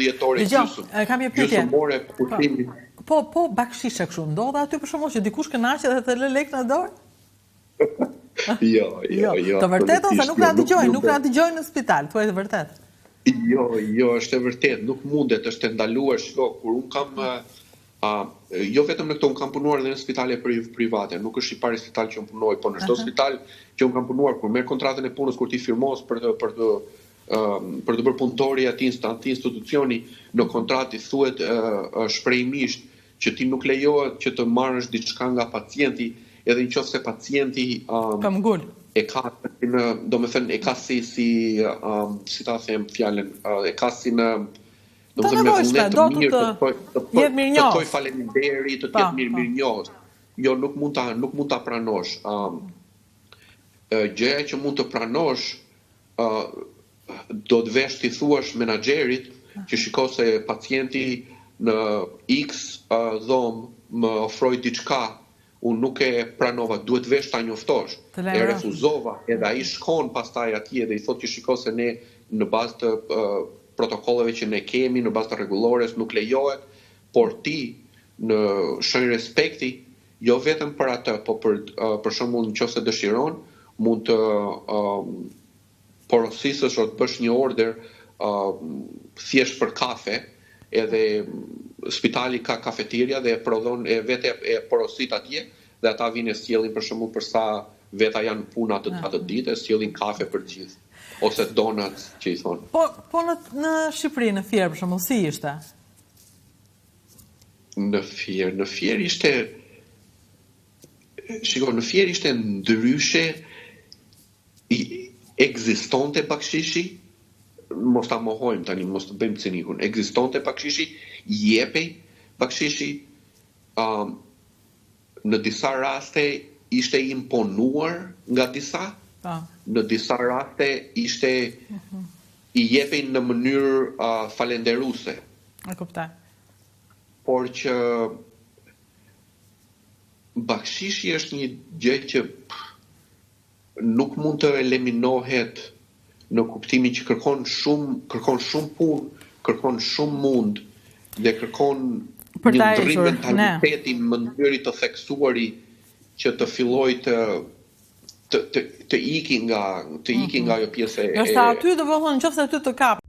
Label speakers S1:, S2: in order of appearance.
S1: dhjetore gjysmore pushimi.
S2: Po bakshishe kështu ndodhe aty për shembull që dikush kënaqet dhe të lë lek në dorë?
S1: Jo.
S2: Të vërtetën se nuk na dëgjojnë në spital, thua e vërtet.
S1: Jo, është e vërtet, nuk mundet, është e ndaluar, shiko, kur un kam jo vetëm në këto, un kam punuar edhe në spitale private, nuk është i pari spital që un punoj, po në çdo spital që un kam punuar, kur merr kontratën e punës, kur ti firmos për të bërë punëtori aty institucioni, në kontratë thuhet shprehimisht që ti nuk lejohet që të marrësh diçka nga pacienti, edhe nëse pacienti e ka, domethënë e ka si ta them fjalën, e ka si në
S2: të nevojshme, do të jetë mirënjohës.
S1: Të thoj faleminderit, të jetë mirënjohës. Jo, nuk mund ta pranosh. Gjëja që mund të pranosh do të vesh ti thuash menaxherit që shiko se pacienti në X dhomë më ofroi diçka, unë nuk e pranova, duhet vesh ta njoftosh. E refuzova, edhe ai shkon pastaj atje dhe i thotë që shiko se ne në bazë të protokolleve që ne kemi, në bazë të rregullores nuk lejohet, por ti në shenjë respekti, jo vetëm për atë, po për shembull nëse dëshiron, mund të porosisësh ose të bësh një order thjesht për kafe, edhe spitali ka kafeteria dhe vetë e porosit atje dhe ata vinë e sjellin për shembull për sa veta janë puna atë ditë, e sjellin kafe për gjithë ose donuts që i thonë.
S2: Po në Shqipëri, në Fier për shembull, si ishte?
S1: Në Fier ishte shiko, në Fier ishte ndryshe, ekzistonte bakshishi, mos ta mohojmë tani, mos të bëjmë cinikun. Ekzistonte bakshishi, jepej bakshishi, në disa raste ishte imponuar nga disa, në disa raste ishte i jepej në mënyrë falenderuese.
S2: E kuptoj.
S1: Por që bakshishi është një gjë që nuk mund të eliminohet në kuptimin që kërkon shumë punë, kërkon shumë mund dhe kërkon një ndryrim mentaliteti më mënyri të theksuari që të filloj të iki nga ajo pjesë
S2: e... Është aty do të thonë nëse aty të kap